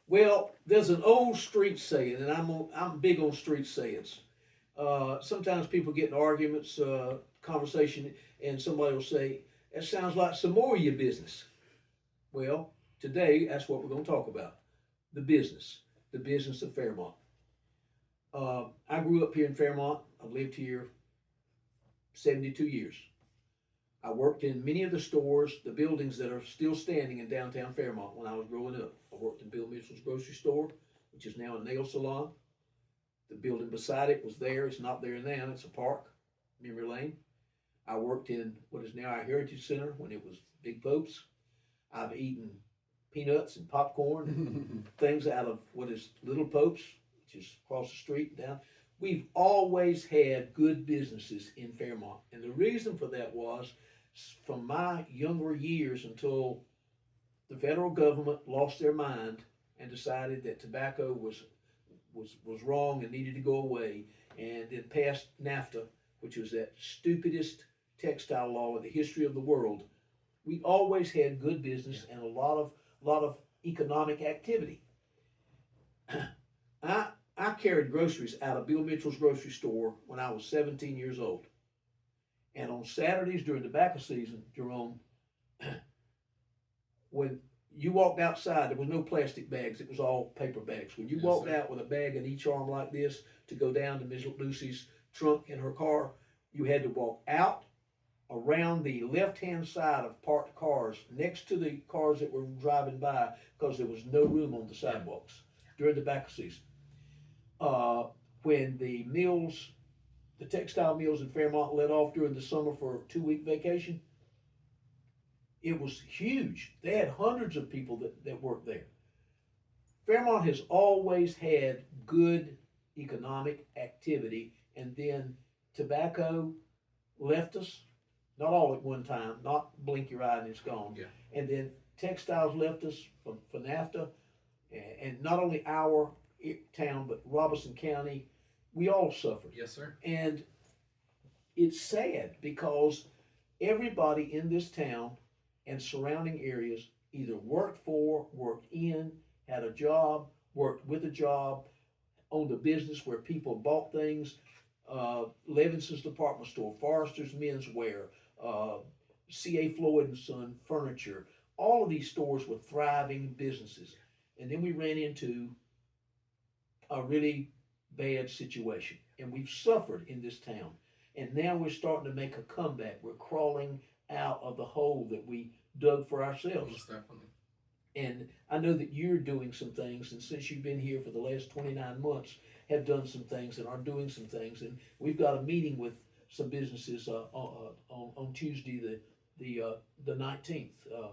Well, there's an old street saying, and I'm big on street sayings. Sometimes people get in arguments, conversation, and somebody will say, "That sounds like some more of your business." Well, today that's what we're going to talk about: the business of Fairmont. I grew up here in Fairmont. I've lived here 72 years. I worked in many of the stores, the buildings that are still standing in downtown Fairmont when I was growing up. I worked in Bill Mitchell's grocery store, which is now a nail salon. The building beside it was there. It's not there now. It's a park, Memory Lane. I worked in what is now our Heritage Center when it was Big Pope's. I've eaten peanuts and popcorn, things out of what is Little Pope's, which is across the street down. We've always had good businesses in Fairmont. And the reason for that was from my younger years until the federal government lost their mind and decided that tobacco was wrong and needed to go away, and then passed NAFTA, which was that stupidest textile law in the history of the world. We always had good business and a lot of economic activity. I carried groceries out of Bill Mitchell's grocery store when I was 17 years old. And on Saturdays during the tobacco season, Jerome, when you walked outside, there was no plastic bags. It was all paper bags. When you walked out with a bag in each arm like this to go down to Miss Lucy's trunk in her car, you had to walk out around the left-hand side of parked cars next to the cars that were driving by because there was no room on the sidewalks during the tobacco season. Uh, when the textile mills in Fairmont let off during the summer for a 2 week vacation, it was huge. They had hundreds of people that worked there. Fairmont has always had good economic activity, and then tobacco left us, not all at one time, not blink your eye and it's gone. Yeah. And then textiles left us for NAFTA, and not only our town, but Robeson County, we all suffered. Yes, sir. And it's sad because everybody in this town and surrounding areas either worked for, worked in, had a job, worked with a job, owned a business where people bought things. Levinson's department store, Forrester's menswear, uh, C.A. Floyd and Son furniture. All of these stores were thriving businesses. And then we ran into a really bad situation. And we've suffered in this town. And now we're starting to make a comeback. We're crawling out of the hole that we dug for ourselves. Most definitely. And I know that you're doing some things, and since you've been here for the last 29 months, have done some things and are doing some things. And we've got a meeting with some businesses on Tuesday, the 19th,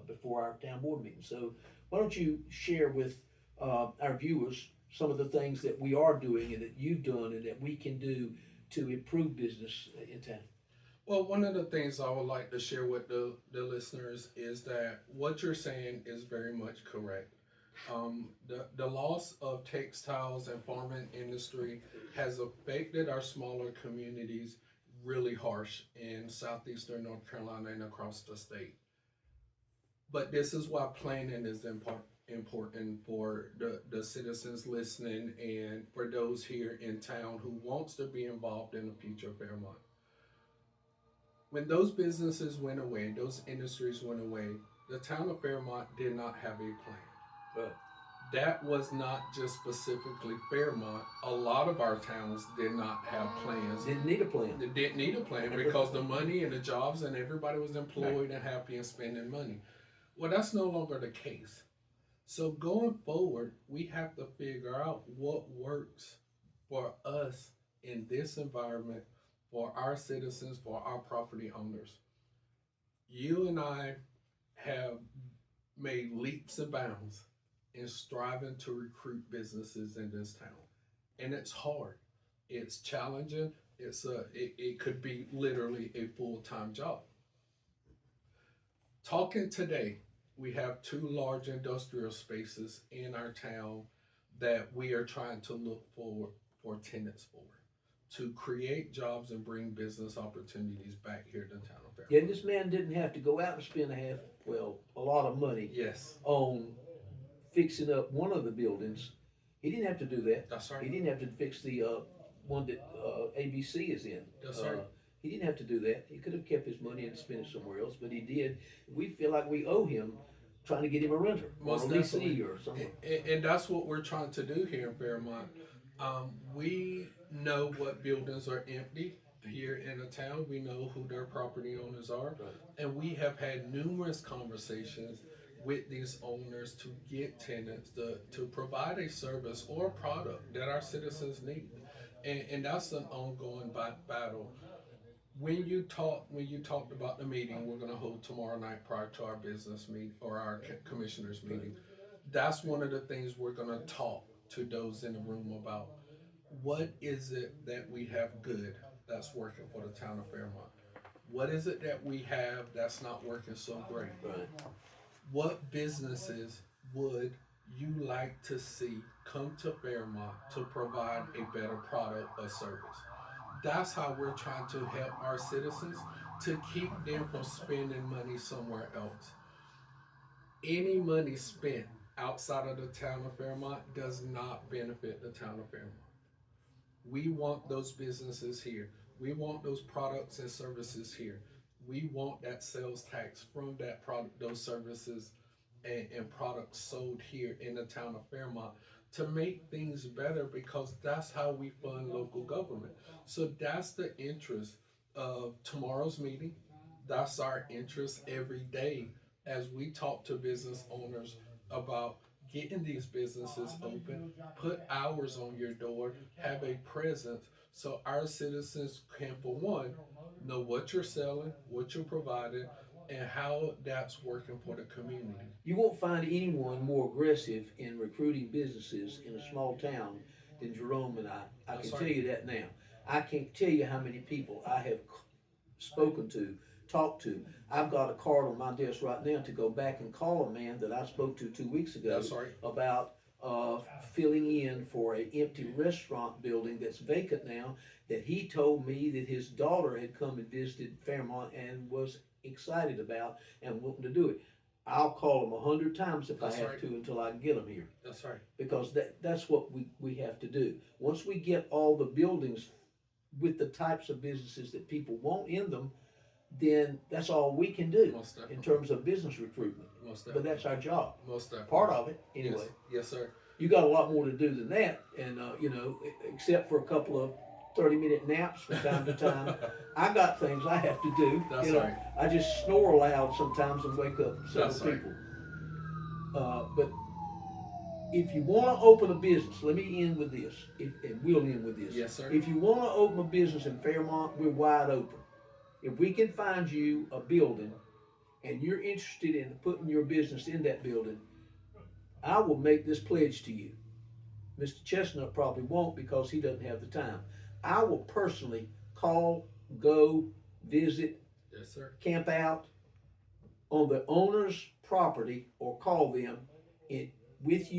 before our town board meeting. So why don't you share with our viewers some of the things that we are doing and that you've done and that we can do to improve business in town? Well, one of the things I would like to share with the listeners is that what you're saying is very much correct. The loss of textiles and farming industry has affected our smaller communities really harsh in southeastern North Carolina and across the state. But this is why planning is important for the citizens listening and for those here in town who wants to be involved in the future of Fairmont. When those businesses went away, those industries went away, the town of Fairmont did not have a plan. But That was not just specifically Fairmont. A lot of our towns did not have plans. didn't need a plan. They didn't need a plan because the money and the jobs and everybody was employed and happy and spending money. Well, that's no longer the case. So going forward, we have to figure out what works for us in this environment, for our citizens, for our property owners. You and I have made leaps and bounds in striving to recruit businesses in this town. And it's hard. It's challenging. It could be literally a full-time job. Talking today, we have two large industrial spaces in our town that we are trying to look for tenants for to create jobs and bring business opportunities back here to town of Yeah, Fairmont. this man didn't have to go out and spend a lot of money Yes. on fixing up one of the buildings. He didn't have to do that. That's He right. didn't have to fix the one that ABC is in. That's right. He didn't have to do that. He could have kept his money and spent it somewhere else, but he did. We feel like we owe him trying to get him a renter or a Most leasee definitely. or something. And that's what we're trying to do here in Fairmont. We know what buildings are empty here in the town. We know who their property owners are. Right. And we have had numerous conversations with these owners to get tenants to provide a service or a product that our citizens need. And that's an ongoing battle. When you talked about the meeting we're going to hold tomorrow night prior to our business meeting or our commissioners meeting, that's one of the things we're going to talk to those in the room about. What is it that we have good that's working for the town of Fairmont? What is it that we have that's not working so great? Right. What businesses would you like to see come to Fairmont to provide a better product or service? That's how we're trying to help our citizens to keep them from spending money somewhere else. Any money spent outside of the town of Fairmont does not benefit the town of Fairmont. We want those businesses here. We want those products and services here. We want that sales tax from that product, those services and products sold here in the town of Fairmont to make things better because that's how we fund local government. So that's the interest of tomorrow's meeting. That's our interest every day as we talk to business owners about getting these businesses open, put hours on your door, have a presence so our citizens can, for one, know what you're selling, what you're providing, and how that's working for the community. You won't find anyone more aggressive in recruiting businesses in a small town than Jerome and I. I That's can right. tell you that now. I can't tell you how many people I have spoken to, talked to. I've got a card on my desk right now to go back and call a man that I spoke to 2 weeks ago That's right. about filling in for an empty restaurant building that's vacant now. That he told me that his daughter had come and visited Fairmont and was excited about and wanting to do it. I'll call him 100 times if That's I have right. to until I can get him here That's right. because that's what we have to do. Once we get all the buildings with the types of businesses that people want in them, then that's all we can do Most definitely. in terms of business recruitment. Most But definitely. that's our job. Most definitely. Part of it, anyway. Yes. Yes, sir. You got a lot more to do than that, and except for a couple of 30-minute naps from time to time, I got things I have to do. That's right. I just snore loud sometimes and wake up several That's right. people. But if you want to open a business, let me end with this, and we'll end with this. Yes, sir. If you want to open a business in Fairmont, we're wide open. If we can find you a building and you're interested in putting your business in that building, I will make this pledge to you. Mr. Chestnut probably won't because he doesn't have the time. I will personally call, go, visit, Yes, sir. camp out on the owner's property or call them with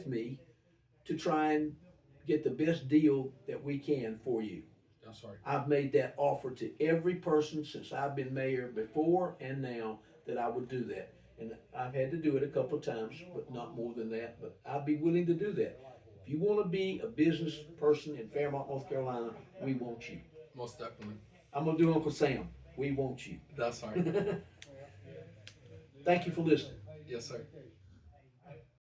me to try and get the best deal that we can for you. That's right. I've made that offer to every person since I've been mayor before and now that I would do that. And I've had to do it a couple of times, but not more than that. But I'd be willing to do that. If you want to be a business person in Fairmont, North Carolina, we want you. Most definitely. I'm going to do Uncle Sam. We want you. That's right. Thank you for listening. Yes, sir.